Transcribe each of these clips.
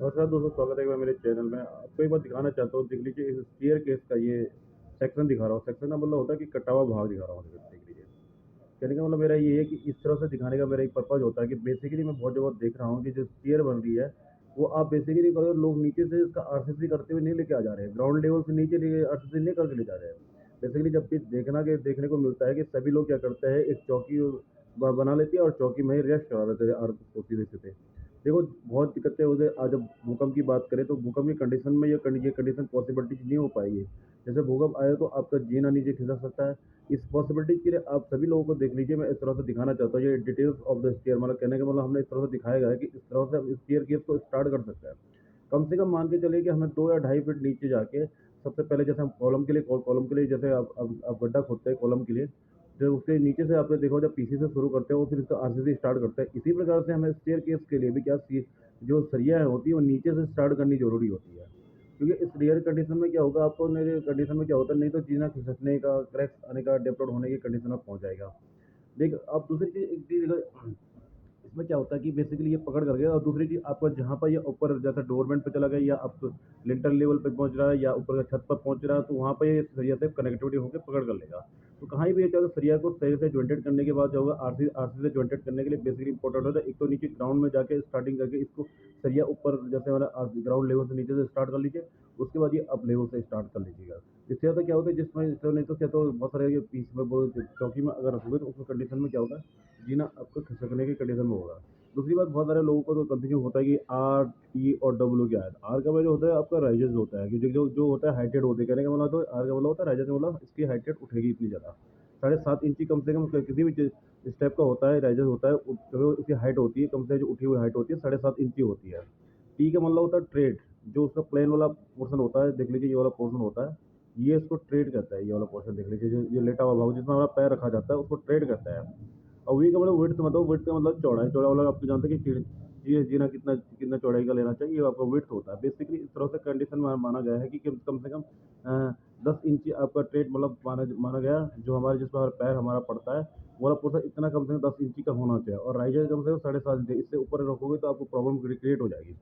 नमस्कार दोस्तों, स्वागत है एक बार मेरे चैनल में। आपको एक बात दिखाना चाहता हूँ, देख लीजिए इस स्टेयर केस का ये सेक्शन दिखा रहा हूँ। सेक्शन का मतलब होता है कि कटा हुआ भाग दिखा रहा हूँ, देख लीजिए। कहने का मतलब मेरा ये है कि इस तरह से दिखाने का मेरा एक पर्पज होता है कि बेसिकली मैं बहुत जगह देख रहा हूँ कि जो स्टेयर बन रही है वो आप बेसिकली करो, लोग नीचे से इसका आरसीसी करते हुए नहीं लेके आ जा रहे हैं, ग्राउंड लेवल से नीचे आरसीसी नहीं करके ले जा रहे हैं। बेसिकली जब भी देखने को मिलता है कि सभी लोग क्या करते हैं, एक चौकी बना लेती है और चौकी में ही रेस्ट करा लेते हैं सीधे सीधे। देखो, बहुत दिक्कतें हो गई। आज जब भूकंप की बात करें तो भूकंप की कंडीशन में ये कंडीशन पॉसिबिलिटी नहीं हो पाएगी। जैसे भूकंप आए तो आपका जीना नीचे खिसक सकता है। इस पॉसिबिलिटी के लिए आप सभी लोगों को देख लीजिए। मैं इस तरह से दिखाना चाहता हूँ, ये डिटेल्स ऑफ द स्टेयर, मतलब कहने का मतलब हमने इस तरह से दिखाया गया है कि इस तरह से हम स्टेयर केस को स्टार्ट कर सकते हैं। कम से कम मान के चलिए कि हमें 2 या ढाई फीट नीचे जाके सबसे पहले, जैसे हम कॉलम के लिए जैसे आप गड्ढा खोदते हैं कॉलम के लिए, जो उसके नीचे से आपने देखा, जब पीसी से शुरू करते हैं वो फिर इसका आरसीसी स्टार्ट करते हैं। इसी प्रकार से हमें स्टेयर केस के लिए भी जो सरिया होती है वो नीचे से स्टार्ट करनी जरूरी होती है। क्योंकि इस रेयर कंडीशन में क्या होगा, आपको मेरे कंडीशन में क्या होता है, नहीं तो जीना खिसकने का, क्रैक्स आने का, डेप्ट होने की कंडीशन में पहुंच जाएगा। देख, अब दूसरी चीज, एक चीज इसमें क्या होता है कि बेसिकली ये पकड़ करके, और दूसरी चीज आपका जहाँ पर ये ऊपर जैसे डोरमेंट पे चला गया या आप लिंटर लेवल पे पहुंच रहा है या ऊपर का छत पर पहुंच रहा है, तो वहाँ पर ये सरिया से कनेक्टिविटी होकर पकड़ कर लेगा। तो कहीं भी ये चाहे सरिया को सही से ज्वाइंटेड करने के बाद जो होगा, आरसी आरसी से ज्वाइंटेड करने के लिए बेसिकली इंपॉर्टेंट होता है, एक तो नीचे ग्राउंड में जाके स्टार्टिंग करके इसको सरिया ऊपर जैसे वाला ग्राउंड लेवल से नीचे से स्टार्ट कर लीजिए। उसके बाद ये अप लेवल से स्टार्ट कर लीजिएगा। इससे ज़्यादा क्या होता है, जिसमें तो नहीं तो क्या, तो बहुत सारे ये पीस में बोल चौकी में अगर रखोगे तो उस कंडीशन में क्या होगा, जीना आपको खिसकने की कंडीशन में होगा। दूसरी बात, बहुत सारे लोगों को तो कंफ्यूजन होता है कि आर टी और डब्ल्यू क्या है। आर का मतलब होता है आपका राइजेस होता है, कि जो होता है हाइटेड होते हैं। कहने का मतलब तो आर का मतलब होता है राइजेस, मतलब इसकी हाइटेड उठेगी इतनी ज़्यादा, 7.5 इंची कम से कम किसी भी स्टेप का होता है, राइजेस होता है, जो उसकी हाइट होती है कम से, जो उठी हुई हाइट होती है 7.5 इंची होती है। टी का मतलब होता है ट्रेड, जो उसका प्लेन वाला पोर्शन होता है, देख लीजिए ये वाला पोर्शन होता है, ये इसको ट्रेड कहता है। ये वाला पोर्शन देख लीजिए, जो लेटा हुआ भाग जिसमें हमारा पैर रखा जाता है उसको ट्रेड कहता है। और वी का मतलब विड्थ का मतलब चौड़ाई। चौड़ा वाला आप तो जानते हैं कि जीना कितना कितना चौड़ाई का लेना चाहिए, ये आपका विड्थ होता है। बेसिकली इस तरह से कंडीशन में माना गया है कि कम से कम 10 इंची आपका ट्रेड मतलब माना गया, जो हमारे जिसमें हमारा पैर हमारा पड़ता है वो वाला पोर्शन इतना कम से कम 10 इंची का होना चाहिए। और राइजर कम से कम 7.5 इंची, इससे ऊपर रखोगे तो आपको प्रॉब्लम क्रिएट हो जाएगी।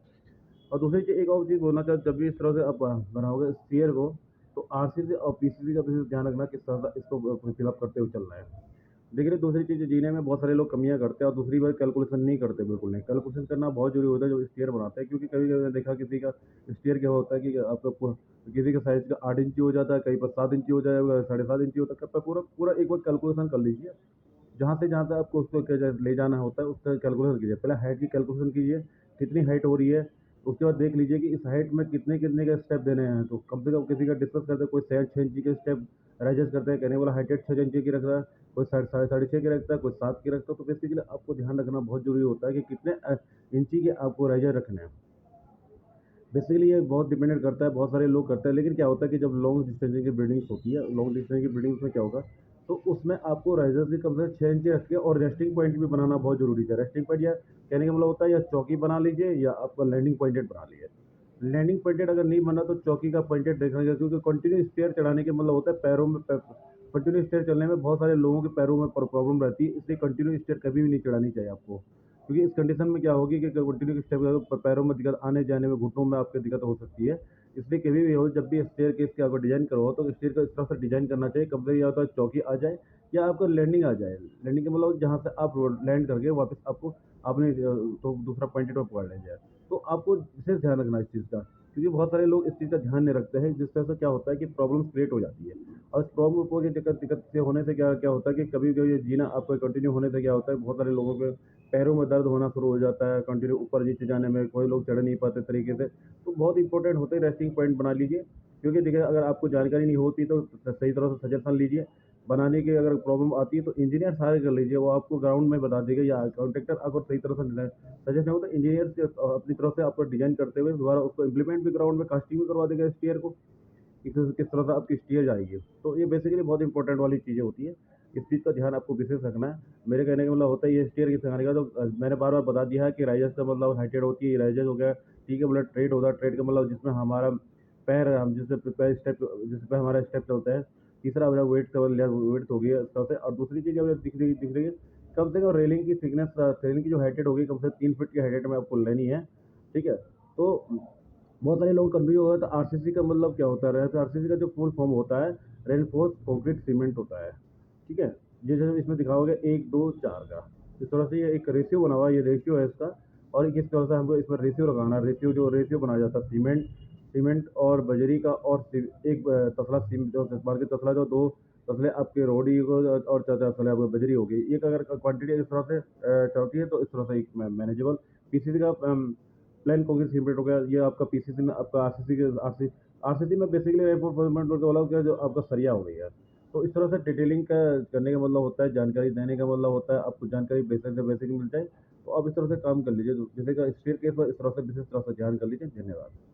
और दूसरी चीज़, एक और चीज़ बोलना चाहता, जब भी इस तरह से आप बनाओगे स्टीयर को, तो आरसीसी और पीसीसी का विशेष ध्यान रखना, किस तरह से इसको फिलअप करते हुए चलना है। देखिए, दूसरी चीज़, जीने में बहुत सारे लोग कमियाँ करते हैं, और दूसरी बात कैलकुलेशन नहीं करते, बिल्कुल नहीं। कैलकुलेशन करना बहुत जरूरी होता है जो स्टीयर बनाते हैं, क्योंकि कभी कभी मैंने देखा किसी का स्टीयर क्या होता है कि आपका किसी का साइज का 8 इंची हो जाता है, कहीं पर 7 इंची हो जाएगा, 7.5 इंची होता है। पूरा पूरा एक बार कैलकुलेशन कर लीजिए, जहाँ से आपको उसको ले जाना होता है उसका कैलकुलेशन कीजिए। पहले हाइट की कैलकुलेशन कीजिए, कितनी हाइट हो रही है। उसके बाद देख लीजिए कि इस हाइट में कितने कितने के स्टेप देने हैं। तो कम से कम किसी का डिस्कस करते हैं, कोई 6 इंची के स्टेप राइजेस करते हैं, कहने वाला हाइट 6 इंची की रख रहा है, कोई साढ़े छः की रखता है, कोई 7 की रखता है। तो बेसिकली आपको ध्यान रखना बहुत जरूरी होता है कि कितने इंची के आपको राइजर रखने हैं। बेसिकली ये बहुत डिपेंडेंट करता है, बहुत सारे लोग करते हैं, लेकिन क्या होता है कि जब लॉन्ग डिस्टेंस की बिल्डिंग्स होती है, लॉन्ग डिस्टेंस की बिल्डिंग्स में क्या होगा, तो उसमें आपको राइजर्स भी कम से कम 6 इंच रख के, और रेस्टिंग पॉइंट भी बनाना बहुत जरूरी है। रेस्टिंग पॉइंट या कहने का मतलब होता है या चौकी बना लीजिए या आपका लैंडिंग पॉइंटेड बना लीजिए। लैंडिंग पॉइंटेड अगर नहीं बना तो चौकी का पॉइंटेड देखना चाहिए, क्योंकि कंटिन्यू स्टेयर चढ़ाने के मतलब होता है पैरों में, कंटिन्यू स्टेयर चलने में बहुत सारे लोगों के पैरों में प्रॉब्लम रहती है, इसलिए कंटिन्यू स्टेयर कभी भी नहीं चढ़ानी चाहिए आपको। क्योंकि इस कंडीशन में क्या होगी कि कंटिन्यू स्टेप पैरों में दिक्कत, आने जाने में, घुटनों में आपको दिक्कत हो सकती है। इसलिए कभी भी हो, जब भी स्टेयर केस के आपको डिजाइन करो तो स्टेयर को इस तरह से डिजाइन करना चाहिए, कब तक या तो चौकी आ जाए या आपको लैंडिंग आ जाए। लैंडिंग का मतलब जहाँ से आप लैंड करके वापस आपको अपने तो दूसरा पॉइंट पर पकड़ लें जाए। तो आपको विशेष ध्यान रखना इस चीज़ का, क्योंकि बहुत सारे लोग इस चीज़ का ध्यान नहीं रखते हैं, जिस तरह से क्या होता है कि प्रॉब्लम क्रिएट हो जाती है। और इस प्रॉब्लम को, ये दिक्कत दिक्कत से होने से क्या क्या होता है कि कभी कभी ये जीना आपको कंटिन्यू होने से क्या होता है, बहुत सारे लोगों के पैरों में दर्द होना शुरू हो जाता है कंटिन्यू ऊपर नीचे जाने में, कोई लोग चढ़ नहीं पाते तरीके से। तो बहुत इंपॉर्टेंट होते हैं, रेस्टिंग पॉइंट बना लीजिए। क्योंकि देखिए, अगर आपको जानकारी नहीं होती तो सही तरह से सजेशन लीजिए बनाने की। अगर प्रॉब्लम आती है तो इंजीनियर सारे कर लीजिए, वो आपको ग्राउंड में बता देगा, या कॉन्ट्रेक्टर अगर सही तरह से सजेशन हो तो इंजीनियर से अपनी तरफ से आपको डिजाइन करते हुए दोबारा उसको इम्प्लीमेंट भी ग्राउंड में कास्टिंग भी करवा देगा स्टीयर को, कि किस तरह से आपकी स्टीयर जाएगी। तो ये बेसिकली बहुत इंपॉर्टेंट वाली चीज़ें होती है, इस चीज़ का ध्यान आपको विशेष रखना है। मेरे कहने का मतलब होता है ये स्टीयर की सिखाने का, तो मैंने बार बार बता दिया है कि राइजर्स का मतलब हाइटेड होती है, राइजर्स हो गया, ठीक है। मतलब ट्रेड होता है, ट्रेड का मतलब जिसमें हमारा पैर, हम जिस पे हमारा स्टेप चलता है। तीसरा मेरा वेट का वेट हो गया इस तरह से। और दूसरी चीज़ अगर दिख रही है, कम से कम रेलिंग की थिकनेस, रेलिंग की जो हाइटेड होगी कम से कम 3 फीट की हाइटेड में आपको लेनी है, ठीक है। तो बहुत सारे लोग कन्फ्यूज हो गए तो आरसीसी का मतलब क्या होता है? तो आरसीसी का जो फुल फॉर्म होता है रेनफोर्स कंक्रीट सीमेंट होता है, ठीक है? जैसे इसमें दिखा होगा 1 2 4 का, इस तरह से ये एक रेशियो बना हुआ है, ये रेशियो है इसका। और किस तरह से हमको इसमें रेशियो लगाना है, रेशियो जो रेशियो बनाया जाता है सीमेंट सीमेंट और बजरी का, और एक तसला जो बार के तसला जो दो तसले आपके रोडी को और तसले आपको बजरी होगी, एक अगर क्वांटिटी इस तरह से चलती है तो इस तरह से एक मैनेजेबल। पीसीसी का प्लेन कंक्रीट सीमेंट हो गया, ये आपका पीसीसी में आपका आरसीसी के आरसीसी में बेसिकली एयरपोर्ट वाला हो गया, जो आपका सरिया हो गया। तो इस तरह से डिटेलिंग का करने का मतलब होता है, जानकारी देने का मतलब होता है आपको जानकारी बेसिक से बेसिक मिल जाए, तो आप इस तरह से काम कर लीजिए। तो जैसे का स्टेयर केस पर इस तरह से विशेष तरह से ध्यान कर लीजिए। धन्यवाद।